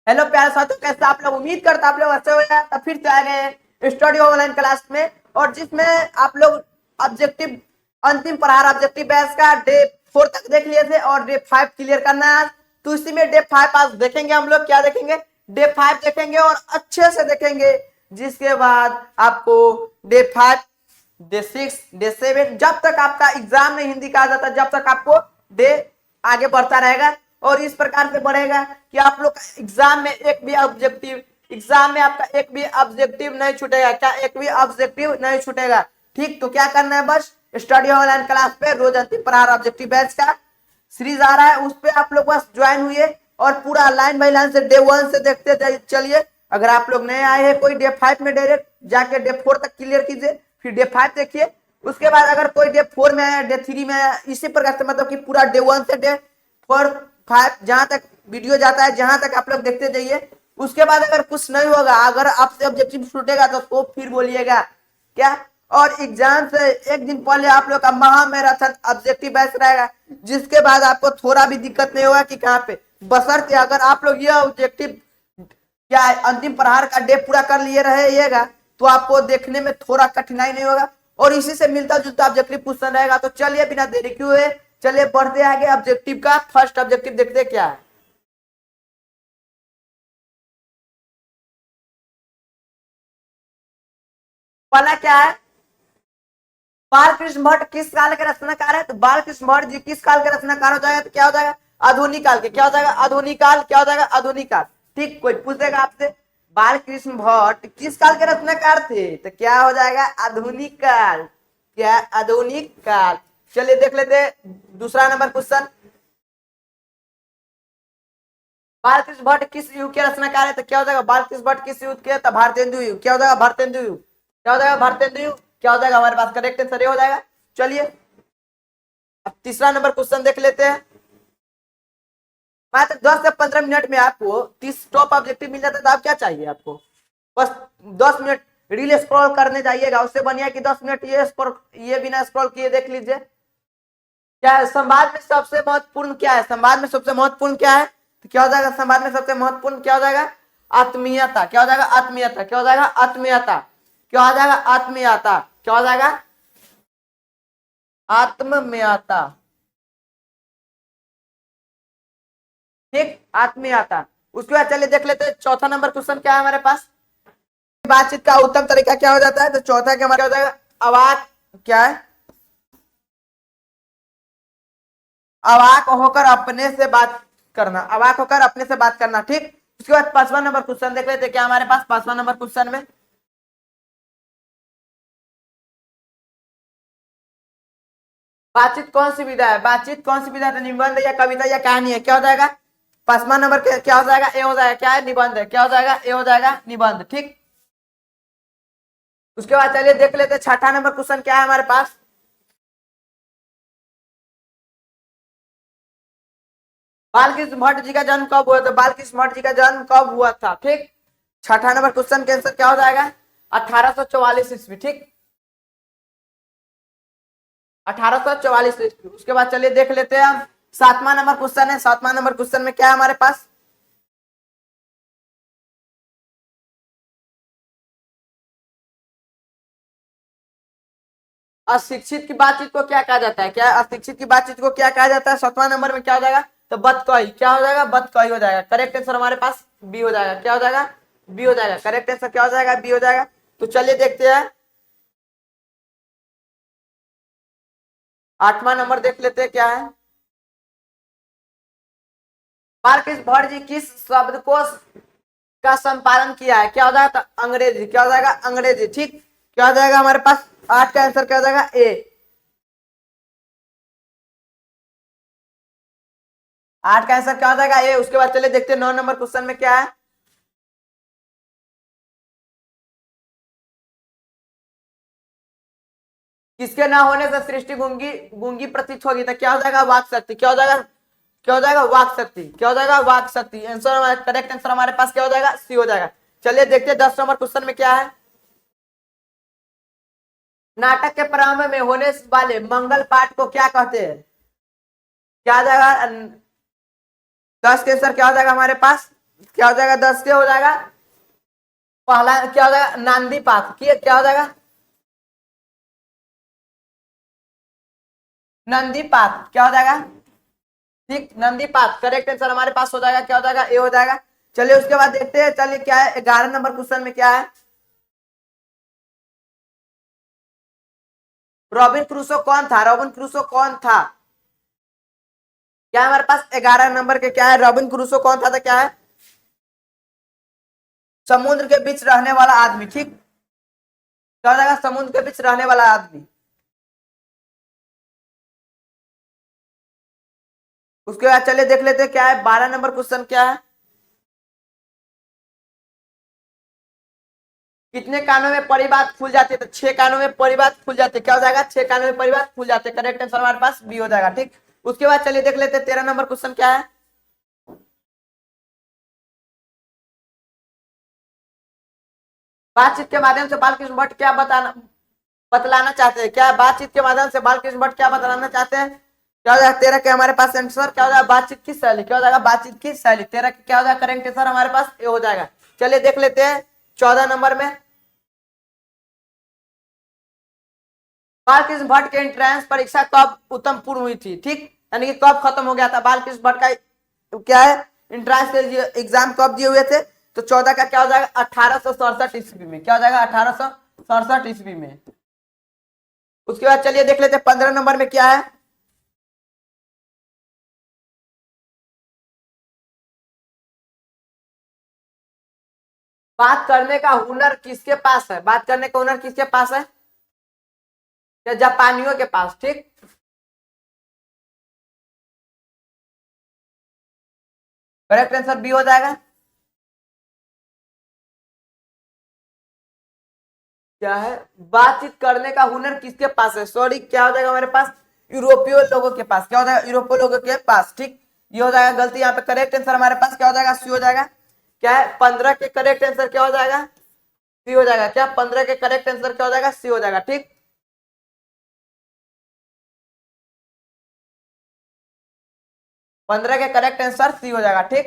Hello प्यारे साथियों, कैसे आप लोग? उम्मीद करता आप लोग अच्छे हो यार। तब फिर से आ गए स्टडी ऑनलाइन क्लास में, और जिसमें आप लोग ऑब्जेक्टिव अंतिम प्रहार ऑब्जेक्टिव बैच का डे 4 तक देख लिए थे और डे 5 क्लियर करना है। तो इसी में डे 5 आज देखेंगे। हम लोग क्या देखेंगे? डे 5 देखेंगे और अच्छे से देखेंगे। जिसके बाद आपको डे 5, डे 6, डे 7, जब तक आपका एग्जाम में हिंदी का आ जाता है, जब तक आपको डे आगे बढ़ता रहेगा। और इस प्रकार से बढ़ेगा कि आप लोग एग्जाम में आपका एक भी ऑब्जेक्टिव नहीं छूटेगा। क्या एक भी ऑब्जेक्टिव नहीं छूटेगा? ठीक, तो क्या करना है? बस स्टडी ऑनलाइन क्लास पे रोज अंतिम प्रहार ऑब्जेक्टिव बैच का सीरीज आ रहा है, उस पे आप लोग बस ज्वाइन हुए और पूरा लाइन बाय लाइन से डे 1 से देखते चलिए। अगर आप लोग नए आए हैं, कोई डे 5 में डायरेक्ट जाके डे 4 तक क्लियर कीजिए, फिर डे 5 देखिए। उसके बाद अगर कोई डे 4 में आया, डे 3 में आया, इसी प्रकार से मतलब कि पूरा डे 1 से डे 4 5 जहां तक वीडियो जाता है, जहां तक आप लोग देखते जाइए। उसके बाद अगर कुछ नहीं होगा, अगर आपसे ऑब्जेक्टिव छूटेगा तो फिर बोलिएगा क्या। और एग्जाम से एक दिन पहले आप लोग का महा मैराथन ऑब्जेक्टिव बैच रहेगा, जिसके बाद आपको थोड़ा भी दिक्कत नहीं होगा कि कहाँ पे। बशर्ते अगर आप लोग यह ऑब्जेक्टिव क्या है, अंतिम प्रहार का डे पूरा कर लिए रहेगा, तो आपको देखने में थोड़ा कठिनाई नहीं होगा और इसी से मिलता जुलता ऑब्जेक्टिव क्वेश्चन रहेगा। तो चलिए बिना देरी क्यों है, चलिए बढ़ते आगे। ऑब्जेक्टिव का फर्स्ट ऑब्जेक्टिव देखते क्या है। पहला क्या है? बालकृष्ण भट्ट किस काल के रचनाकार है? तो बालकृष्ण भट्ट जी किस काल के रचनाकार हो जाएगा? तो क्या हो जाएगा? आधुनिक काल के। क्या हो जाएगा? आधुनिक काल। क्या हो जाएगा? आधुनिक काल। ठीक, कोई पूछेगा आपसे बालकृष्ण भट्ट किस काल के रचनाकार थे, तो क्या हो जाएगा? आधुनिक काल। क्या? आधुनिक काल। चलिए देख लेते दूसरा नंबर क्वेश्चन। बालकृष्ण भट्ट किस युग के रचनाकार है? तो क्या हो जाएगा? बालकृष्ण भट्ट किस युग के? तो भारतेंदु युग। क्या हो जाएगा? भारतेंदु युग। क्या हो जाएगा? भारतेंदु युग। क्या हो जाएगा? हमारे पास करेक्ट आंसर ये हो जाएगा। चलिए अब तीसरा नंबर क्वेश्चन देख लेते हैं। मात्र 10 से 15 मिनट में आपको 30 टॉप ऑब्जेक्टिव मिल जाता है, तो आप क्या चाहिए आपको? बस 10 मिनट रील स्क्रॉल करने जाइएगा, उससे बढ़िया कि 10 मिनट ये बिना स्क्रॉल किए देख लीजिए। क्या है संवाद में सबसे महत्वपूर्ण? क्या है संवाद में सबसे महत्वपूर्ण? क्या है? तो क्या हो जाएगा संवाद में सबसे महत्वपूर्ण? क्या हो जाएगा? आत्मीयता। क्या हो जाएगा? आत्मीयता। क्या हो जाएगा? आत्मीयता। क्या हो जाएगा? आत्मीयता। क्या हो जाएगा? आत्मीयता। ठीक, आत्मीयता। उसके बाद चलिए देख लेते हैं चौथा नंबर क्वेश्चन क्या है हमारे पास। बातचीत का उत्तम तरीका क्या हो जाता है? तो चौथा क्या हो जाएगा? अवाक। क्या है? अवाक होकर अपने से बात करना। अवाक होकर अपने से बात करना। ठीक, उसके बाद 5वां नंबर क्वेश्चन देख लेते क्या हमारे पास 5वां नंबर क्वेश्चन में। बातचीत कौन सी विधा है? बातचीत कौन सी विधा है? निबंध या कविता या कहानी है? क्या हो जाएगा? 5वां नंबर क्या हो जाएगा? ए हो जाएगा। क्या है? निबंध है। क्या हो जाएगा? ए हो जाएगा, निबंध। ठीक, उसके बाद चलिए देख लेते छठा नंबर क्वेश्चन क्या है हमारे पास। बालकृष्ण भट्ट जी का जन्म कब हुआ था? बालकृष्ण भट्ट जी का जन्म कब हुआ था? ठीक, छठा नंबर क्वेश्चन के आंसर क्या हो जाएगा? 1844 ईस्वी। ठीक, 1844 ईस्वी। उसके बाद चलिए देख लेते हैं हम 7वां नंबर क्वेश्चन है। 7वां नंबर क्वेश्चन में क्या है हमारे पास? अशिक्षित की बातचीत को क्या कहा जाता है? क्या अशिक्षित की बातचीत को क्या कहा जाता है? 7वां नंबर में क्या हो जाएगा? तो बतकही। क्या हो जाएगा? बतकही हो जाएगा। करेक्ट आंसर हमारे पास बी हो जाएगा। क्या हो जाएगा? बी हो जाएगा। करेक्ट आंसर क्या हो जाएगा? बी हो जाएगा। तो चलिए देखते हैं 8वां नंबर देख लेते हैं क्या है। मार्किस भट्ट जी किस शब्दकोश का संपादन किया है? क्या हो जाएगा? तो अंग्रेजी। क्या हो जाएगा? अंग्रेजी। ठीक, क्या हो जाएगा हमारे पास? 8 का आंसर क्या हो जाएगा? ए। 8 का आंसर क्या हो जाएगा? ए। उसके बाद चलिए देखते हैं 9 नंबर क्वेश्चन में क्या है। किसके ना होने से सृष्टि गूंगी गूंगी प्रतीत होगी? तो क्या हो जाएगा? वाक शक्ति। क्या हो जाएगा? क्या हो जाएगा? वाक शक्ति। क्या हो जाएगा? वाक शक्ति। आंसर करेक्ट आंसर हमारे पास क्या हो जाएगा? सी हो जाएगा। चलिए देखते हैं 10 नंबर क्वेश्चन में क्या है। नाटक के प्रारंभ में होने वाले मंगल पाठ को क्या कहते हैं? क्या हो जाएगा? 10 के आंसर क्या हो जाएगा हमारे पास? क्या हो जाएगा 10 क्या हो जाएगा, पहला क्या हो जाएगा नांदी पात, क्या हो जाएगा नंदी पात, क्या हो जाएगा ठीक नंदी पात, करेक्ट आंसर हमारे पास हो जाएगा, क्या हो जाएगा ए हो जाएगा। चलिए उसके बाद देखते हैं, चलिए क्या है 11 नंबर क्वेश्चन में क्या है, रॉबिन क्रूसो कौन था, रॉबिन क्रूसो कौन था, क्या हमारे पास 11 नंबर के क्या है, रॉबिन क्रूसो कौन था, तो क्या है समुद्र के बीच रहने वाला आदमी, ठीक क्या हो जाएगा समुद्र के बीच रहने वाला आदमी। उसके बाद चलिए देख लेते हैं क्या है 12 नंबर क्वेश्चन क्या है, कितने कानों में परी बात खुल जाती है, तो 6 कानों में परी बात खुल जाती है, क्या हो जाएगा 6 कानों में परी बात खुल जाते हैं, करेक्ट आंसर हमारे पास बी हो जाएगा ठीक। उसके बाद चलिए देख लेते हैं 13 नंबर क्वेश्चन क्या है, बातचीत के माध्यम से बालकृष्ण भट्ट क्या बतलाना चाहते हैं, क्या बातचीत के माध्यम से बालकृष्ण भट्ट क्या बतलाना चाहते हैं, क्या हो जाएगा 13 के हमारे पास आंसर क्या हो जाएगा बातचीत की शैली, क्या हो जाएगा बातचीत की शैली, 13 क्या हो जाएगा करेक्ट आंसर हमारे पास ए हो जाएगा। चलिए देख लेते हैं 14 नंबर में, बालकृष्ण भट्ट के एंट्रेंस परीक्षा कब उत्तम पूर्ण हुई थी, ठीक यानी कि कब खत्म हो गया था बालकृष्ण भट्ट का क्या है एंट्रेंस के एग्जाम कब दिए हुए थे, तो 14 का क्या हो जाएगा 1867 ईस्वी में, क्या हो जाएगा 1867 ईस्वी में। उसके बाद चलिए देख लेते हैं 15 नंबर में क्या है, बात करने का हुनर किसके पास है, बात करने का हुनर किसके पास है, या जापानियों के पास, ठीक करेक्ट आंसर बी हो जाएगा। क्या है बातचीत करने का हुनर किसके पास है, सॉरी क्या हो जाएगा हमारे पास यूरोपीय लोगों के पास, क्या हो जाएगा यूरोपीय लोगों के पास, ठीक ये हो जाएगा गलती यहाँ पे, करेक्ट आंसर हमारे पास क्या हो जाएगा सी हो जाएगा। क्या है 15 के करेक्ट आंसर क्या हो जाएगा सी हो जाएगा, क्या 15 के करेक्ट आंसर क्या हो जाएगा सी हो जाएगा ठीक। 15 के करेक्ट आंसर सी हो जाएगा ठीक।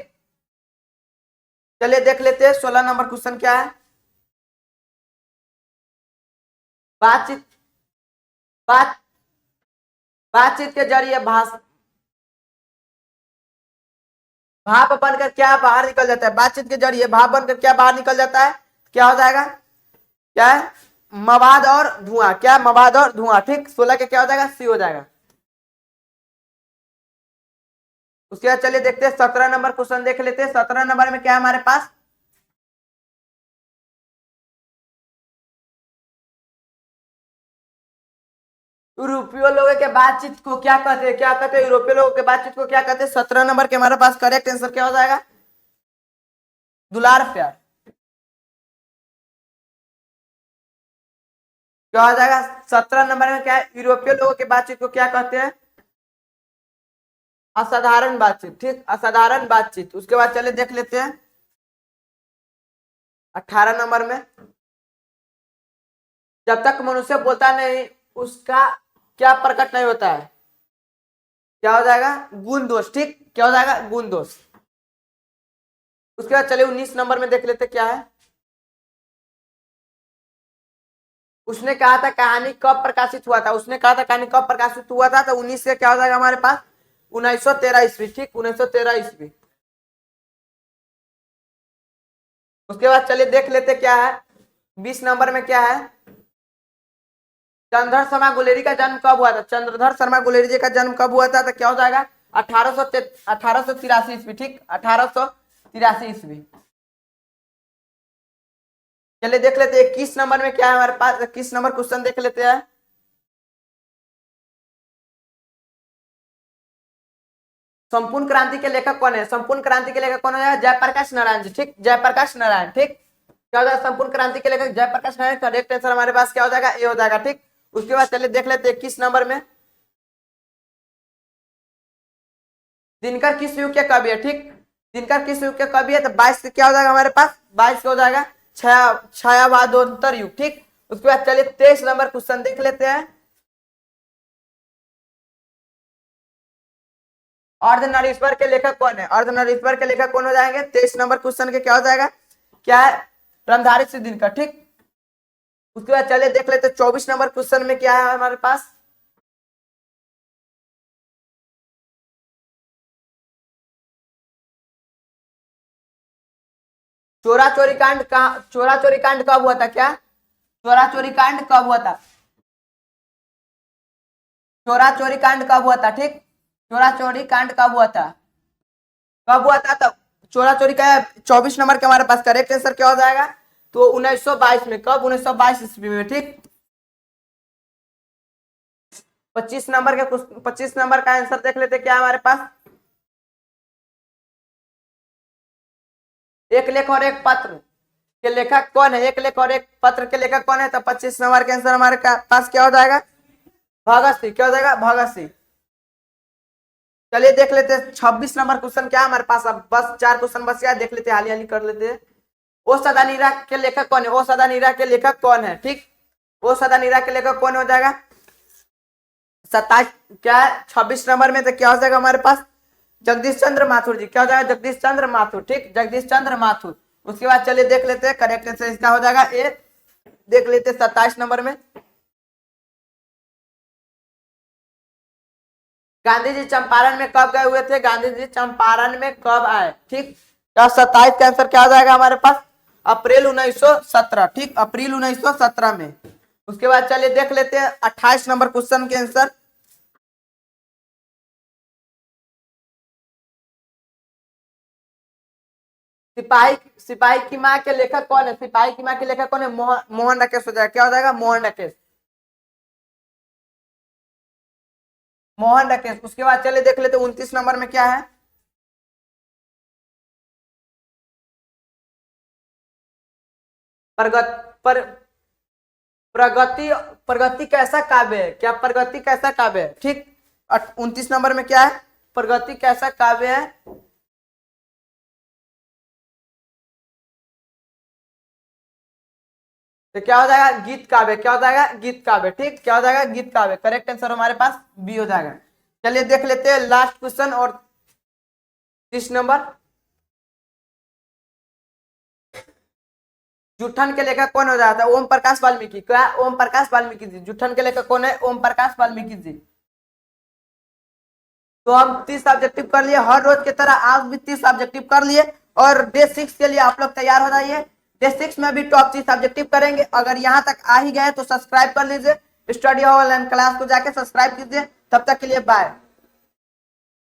चलिए देख लेते हैं 16 नंबर क्वेश्चन क्या है, बातचीत बात बातचीत के जरिए भाप बनकर क्या बाहर निकल जाता है, बातचीत के जरिए भाप बनकर क्या बाहर निकल जाता है, क्या हो जाएगा क्या है मवाद और धुआं, क्या मवाद और धुआं ठीक 16 के क्या हो जाएगा सी हो जाएगा। उसके बाद चलिए देखते हैं 17 नंबर क्वेश्चन देख लेते हैं, 17 नंबर में क्या है हमारे पास, यूरोपीय लोगों के बातचीत को क्या कहते हैं, क्या कहते हैं यूरोपीय लोगों के बातचीत को क्या कहते हैं, 17 नंबर के हमारे पास करेक्ट आंसर क्या हो जाएगा दुलार प्यार, क्या हो जाएगा 17 नंबर में क्या है यूरोपीय लोगों के बातचीत को क्या कहते हैं असाधारण बातचीत, ठीक असाधारण बातचीत। उसके बाद चले देख लेते हैं 18 नंबर में, जब तक मनुष्य बोलता नहीं उसका क्या प्रकट नहीं होता है, क्या हो जाएगा गुण दोष, ठीक क्या हो जाएगा गुण दोष। उसके बाद चलिए 19 नंबर में देख लेते क्या है, उसने कहा था कहानी कब प्रकाशित हुआ था, उसने कहा था कहानी कब प्रकाशित हुआ था, तो 19 से क्या हो जाएगा हमारे पास 1913 ईस्वी, ठीक 1913 ईस्वी। उसके बाद चलिए देख लेते क्या है 20 नंबर में क्या है, चंद्रधर शर्मा गुलेरी का जन्म कब हुआ था, चंद्रधर शर्मा गुलेरी जी का जन्म कब हुआ था, तो क्या हो जाएगा 1883 ईस्वी, ठीक 1883 ईस्वी। चलिए देख लेते हैं 21 नंबर में क्या है हमारे पास, 21 नंबर क्वेश्चन देख लेते हैं, संपूर्ण क्रांति के लेखक कौन है, संपूर्ण क्रांति के लेखक कौन है जयप्रकाश नारायण जी, ठीक जयप्रकाश नारायण, ठीक क्या हो जाएगा संपूर्ण क्रांति के लेखक जयप्रकाश नारायण, करेक्ट आंसर हमारे पास क्या हो जाएगा ए हो जाएगा ठीक। उसके बाद चलिए देख लेते हैं 21 नंबर में, दिनकर किस युग के कवि है, ठीक दिनकर किस युग के कवि है, तो 22 क्या हो जाएगा हमारे पास 22 हो जाएगा छायावादोत्तर युग, ठीक। उसके बाद चलिए 23 नंबर क्वेश्चन देख लेते हैं, अर्धनारीश्वर के लेखक कौन है? अर्धनारीश्वर के लेखक कौन हो जाएंगे? 23 नंबर क्वेश्चन के क्या हो जाएगा? क्या है? ब्रह्मधारी सिद्धिनकर। ठीक, उसके बाद चलिए देख लेते 24 नंबर क्वेश्चन में क्या है हमारे पास। चोरा चोरी कांड कब हुआ था? क्या चोरा चोरी कांड कब हुआ था? चोरा चोरी कांड कब हुआ था? ठीक, चोरा चोरी कांड कब हुआ था? कब हुआ था? तब चोरा चोरी का 24 नंबर के हमारे पास करेक्ट आंसर क्या हो जाएगा? तो 1922 में। कब? 1922 ईस्वी में। ठीक, 25 नंबर का आंसर देख लेते क्या हमारे पास। एक लेख और एक पत्र के लेखक कौन है? एक लेख और एक पत्र के लेखक कौन है? तो 25 नंबर के आंसर हमारे पास क्या हो जाएगा? भगत सिंह। क्या हो जाएगा? भगत सिंह। चलिए देख लेते हैं 26 नंबर क्वेश्चन क्या है हमारे पास। अब बस 4 क्वेश्चन बस यार, देख लेते हैं, हाली हाली कर लेते हैं। ओ सदा नीरा के लेखक कौन है? ओ सदा नीरा के लेखक कौन है? ठीक, ओ सदा नीरा के लेखक कौन हो जाएगा? 27 क्या है 26 नंबर में तो क्या हो जाएगा हमारे पास? जगदीश चंद्र माथुर जी। क्या हो जाएगा? जगदीश चंद्र माथुर। ठीक, जगदीश चंद्र माथुर। उसके बाद चलिए देख लेते हैं करेक्ट आंसर इसका हो जाएगा ए। देख लेते 27 नंबर में गांधी जी चंपारण में कब गए हुए थे? गांधी जी चंपारण में कब आए? ठीक, तो 27 का आंसर क्या हो जाएगा हमारे पास? अप्रैल 1917। ठीक, अप्रैल 1917 में। उसके बाद चलिए देख लेते हैं 28 नंबर क्वेश्चन के आंसर। सिपाही की माँ के लेखक कौन है? सिपाही की माँ के लेखक कौन है? मोहन राकेश हो जाएगा। क्या हो जाएगा? मोहन राकेश। मोहन राकेश। उसके बाद चलिए देख लेते 29 नंबर में क्या है। प्रगत पर प्रगति प्रगति कैसा काव्य है? क्या प्रगति कैसा काव्य है? ठीक, 29 नंबर में क्या है? प्रगति कैसा काव्य है? तो क्या हो जाएगा? गीत काव्य। क्या हो जाएगा? गीत काव्य। ठीक, क्या हो जाएगा? गीत काव्य। करेक्ट आंसर हमारे पास बी हो जाएगा। चलिए देख लेते हैं लास्ट क्वेश्चन और 30 नंबर। जुठन के लेखक कौन हो जाता है? ओम प्रकाश वाल्मीकि। क्या? ओम प्रकाश वाल्मीकि जी। जुठन के लेखक कौन है? ओम प्रकाश वाल्मीकि जी। तो हम 30 ऑब्जेक्टिव कर लिए, हर रोज की तरह आज भी 30 ऑब्जेक्टिव कर लिए। और डे 6 के लिए आप लोग तैयार हो जाइए। डे 6 में भी टॉप 30 ऑब्जेक्टिव करेंगे। अगर यहाँ तक आ ही गए तो सब्सक्राइब कर लीजिए, स्टडी ऑनलाइन क्लास को जाके सब्सक्राइब कीजिए। तब तक के लिए बाय।